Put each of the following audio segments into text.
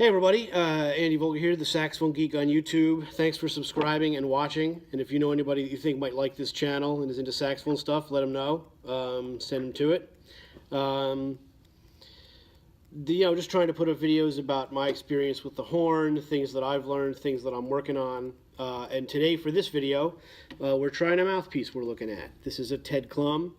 Hey everybody, Andy Volger here, the Saxophone Geek on YouTube. Thanks for subscribing and watching. And if you know anybody that you think might like this channel and is into saxophone stuff, let them know. Send them to it. Just trying to put up videos about my experience with the horn, things that I've learned, things that I'm working on. And today for this video, we're trying a mouthpiece we're looking at. This is a Ted Klum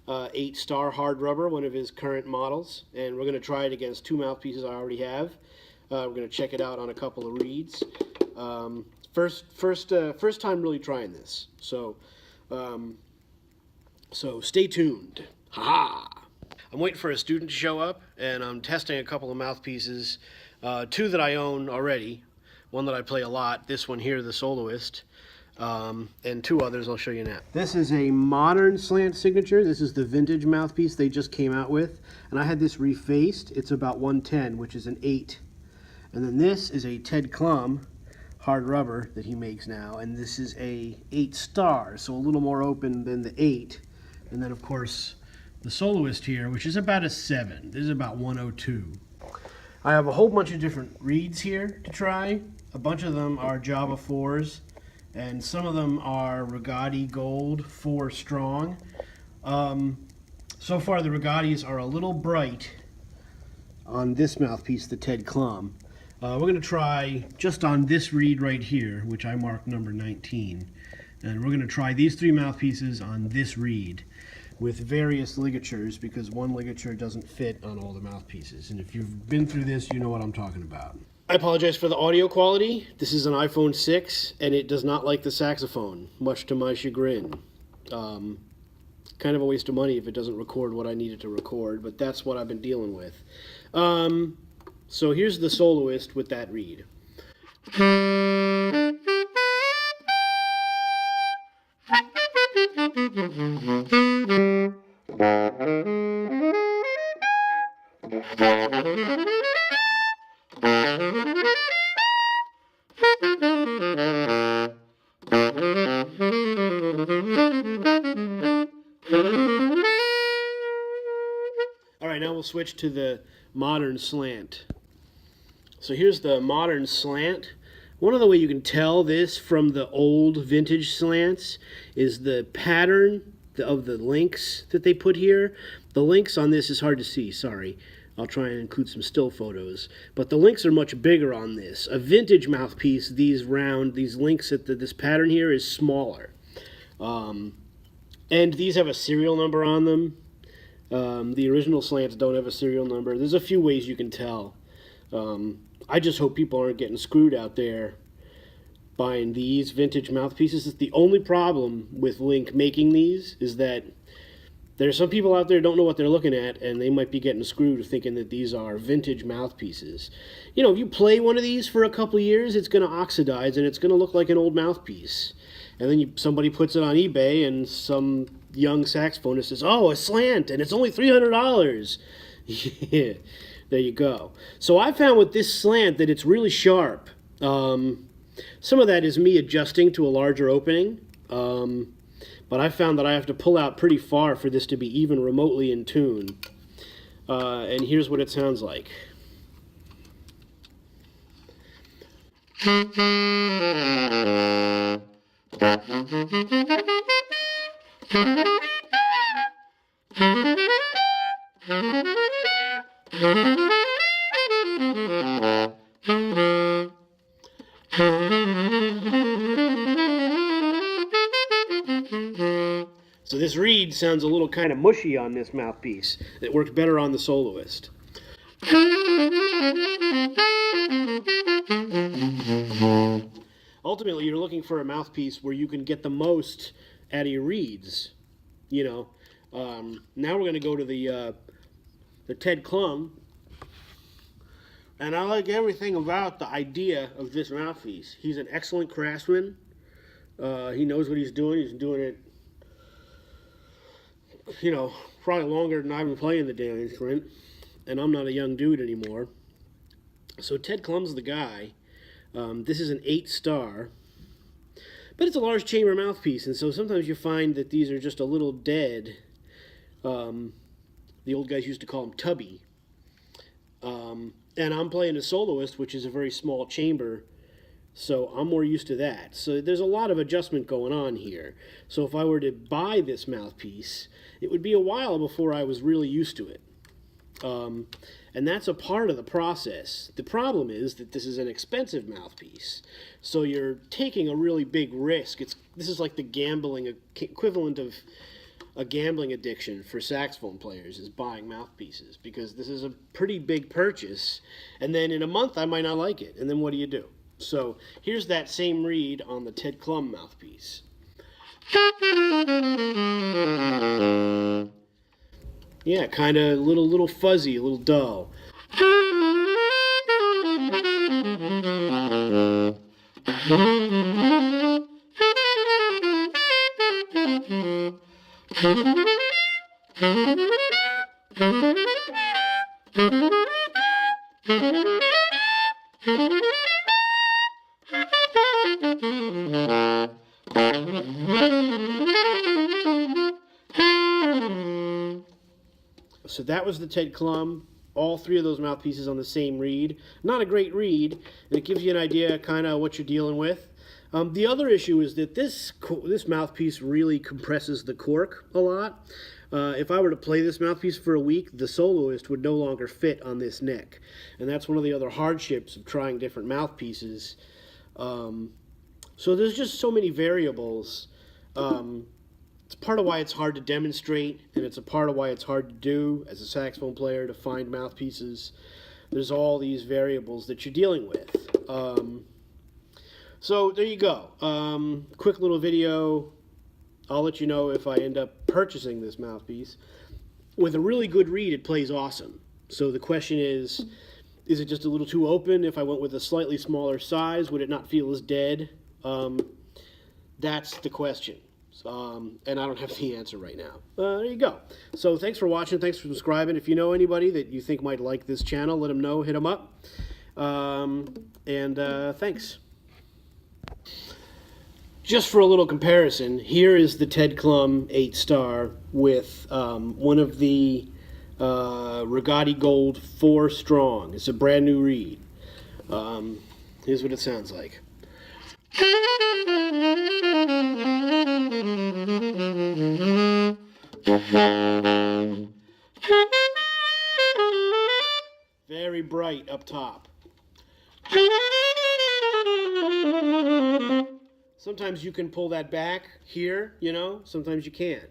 8-star hard rubber, one of his current models. And we're going to try it against two mouthpieces I already have. We're going to check it out on a couple of reeds. First time really trying this. So stay tuned. Ha-ha! I'm waiting for a student to show up, and I'm testing a couple of mouthpieces. Two that I own already. One that I play a lot. This one here, the Soloist. And two others I'll show you now. This is a modern Slant signature. This is the vintage mouthpiece they just came out with. And I had this refaced. It's about 110, which is an 8. And then this is a Ted Klum hard rubber that he makes now, and this is a 8-star, so a little more open than the 8. And then of course the Soloist here, which is about a 7. This is about 102. I have a whole bunch of different reeds here to try. A bunch of them are Java 4s, and some of them are Rigati Gold 4 strong. So far the Rigatis are a little bright on this mouthpiece, the Ted Klum. We're going to try just on this reed right here, which I marked number 19. And we're going to try these three mouthpieces on this reed with various ligatures, because one ligature doesn't fit on all the mouthpieces. And if you've been through this, you know what I'm talking about. I apologize for the audio quality. This is an iPhone 6, and it does not like the saxophone, much to my chagrin. Kind of a waste of money if it doesn't record what I need it to record, but that's what I've been dealing with. So here's the Soloist with that reed. Alright, now we'll switch to the modern Slant. So here's the modern Slant. One of the way you can tell this from the old vintage Slants is the pattern of the links that they put here. The links on this is hard to see, sorry. I'll try and include some still photos. But the links are much bigger on this. A vintage mouthpiece, these links at this pattern here is smaller. And these have a serial number on them. The original Slants don't have a serial number. There's a few ways you can tell. I just hope people aren't getting screwed out there buying these vintage mouthpieces. It's the only problem with Link making these is that there's some people out there who don't know what they're looking at, and they might be getting screwed thinking that these are vintage mouthpieces. You know, if you play one of these for a couple of years, it's going to oxidize and it's going to look like an old mouthpiece. And then somebody puts it on eBay, and some young saxophonist says, "Oh, a Slant, and it's only $300. Yeah. There you go. So I found with this Slant that it's really sharp. Some of that is me adjusting to a larger opening, but I found that I have to pull out pretty far for this to be even remotely in tune. And here's what it sounds like. So this reed sounds a little kind of mushy on this mouthpiece. It works better on the Soloist. Ultimately, you're looking for a mouthpiece where you can get the most out of your reeds. You know, now we're going to go to the Ted Klum. And I like everything about the idea of this mouthpiece. He's an excellent craftsman. He knows what he's doing. He's doing it, you know, probably longer than I've been playing the damn instrument. And I'm not a young dude anymore. So Ted Klum's the guy. This is an 8-star. But it's a large chamber mouthpiece, and so sometimes you find that these are just a little dead. The old guys used to call them tubby. And I'm playing a Soloist, which is a very small chamber, so I'm more used to that. So there's a lot of adjustment going on here. So if I were to buy this mouthpiece, it would be a while before I was really used to it. And that's a part of the process. The problem is that this is an expensive mouthpiece, so you're taking a really big risk. This is like the gambling equivalent of a gambling addiction for saxophone players, is buying mouthpieces, because this is a pretty big purchase, and then in a month I might not like it, and then what do you do? So here's that same reed on the Ted Klum mouthpiece. Yeah, kind of little fuzzy, a little dull. So that was the Ted Klum. All three of those mouthpieces on the same reed. Not a great reed, and it gives you an idea kind of what you're dealing with. The other issue is that this mouthpiece really compresses the cork a lot. If I were to play this mouthpiece for a week, the Soloist would no longer fit on this neck. And that's one of the other hardships of trying different mouthpieces. So there's just so many variables. It's part of why it's hard to demonstrate, and it's a part of why it's hard to do as a saxophone player, to find mouthpieces. There's all these variables that you're dealing with. So there you go. Quick little video. I'll let you know if I end up purchasing this mouthpiece. With a really good reed, it plays awesome. So the question is it just a little too open? If I went with a slightly smaller size, would it not feel as dead? That's the question. And I don't have the answer right now. There you go. So thanks for watching. Thanks for subscribing. If you know anybody that you think might like this channel, let them know. Hit them up. Thanks. Just for a little comparison, here is the Ted Klum 8-star with one of the Rigati Gold 4 Strong. It's a brand new reed. Here's what it sounds like. Very bright up top. Sometimes you can pull that back here, you know, sometimes you can't.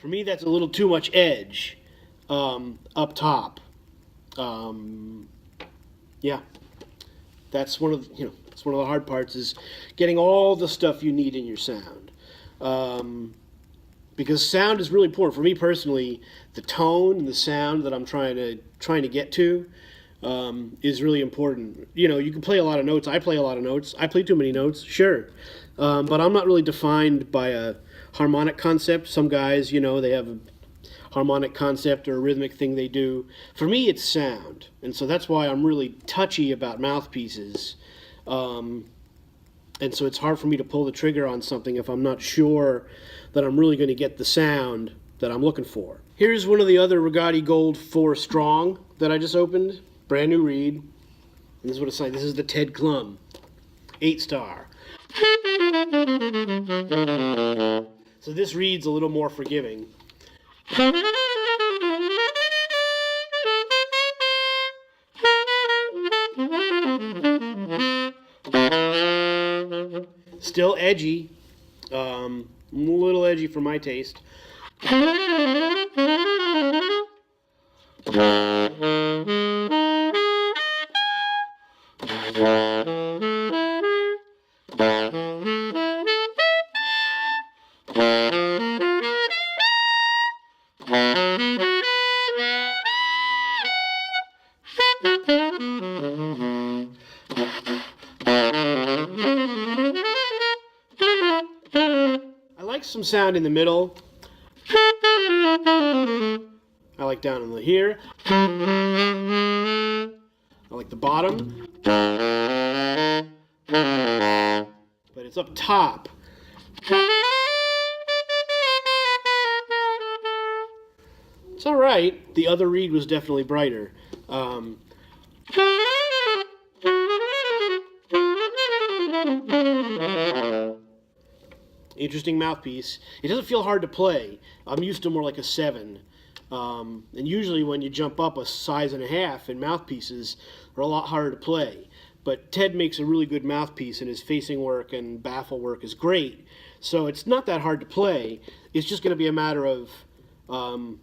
For me, that's a little too much edge up top. Yeah, that's one of the, it's one of the hard parts, is getting all the stuff you need in your sound. Because sound is really important. For me personally, the tone and the sound that I'm trying to get to is really important. You know, you can play a lot of notes. I play a lot of notes. I play too many notes, sure. But I'm not really defined by a harmonic concept. Some guys, you know, they have a harmonic concept or a rhythmic thing they do. For me, it's sound. And so that's why I'm really touchy about mouthpieces. And so it's hard for me to pull the trigger on something if I'm not sure that I'm really going to get the sound that I'm looking for. Here's one of the other Rigati Gold 4 Strong that I just opened. Brand new reed. And this is what it's like. This is the Ted Klum 8-star. So this reed's a little more forgiving. Still edgy, a little edgy for my taste. like some sound in the middle. I like down in the here. I like the bottom. But it's up top. It's alright. The other reed was definitely brighter. Interesting mouthpiece. It doesn't feel hard to play. I'm used to more like a 7. And usually when you jump up a size and a half in mouthpieces, they're a lot harder to play. But Ted makes a really good mouthpiece, and his facing work and baffle work is great. So it's not that hard to play. It's just going to be a matter of, am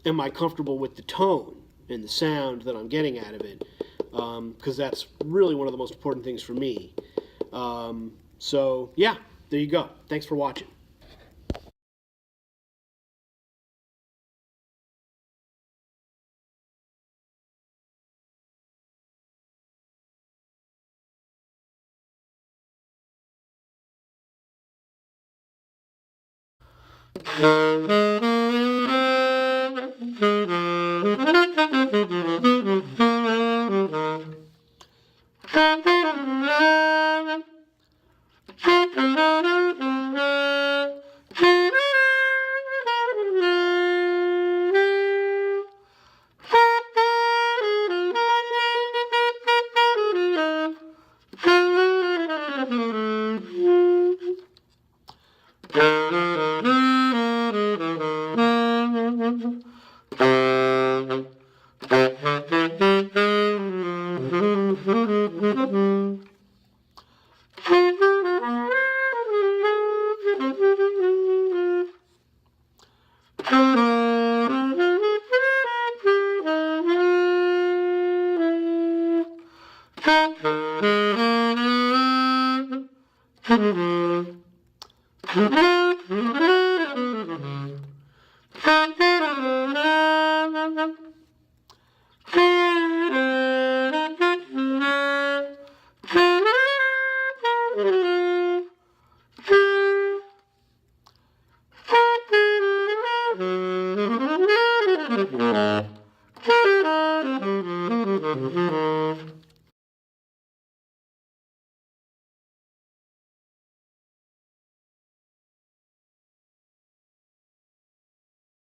I comfortable with the tone and the sound that I'm getting out of it? Because that's really one of the most important things for me. So yeah, there you go. Thanks for watching.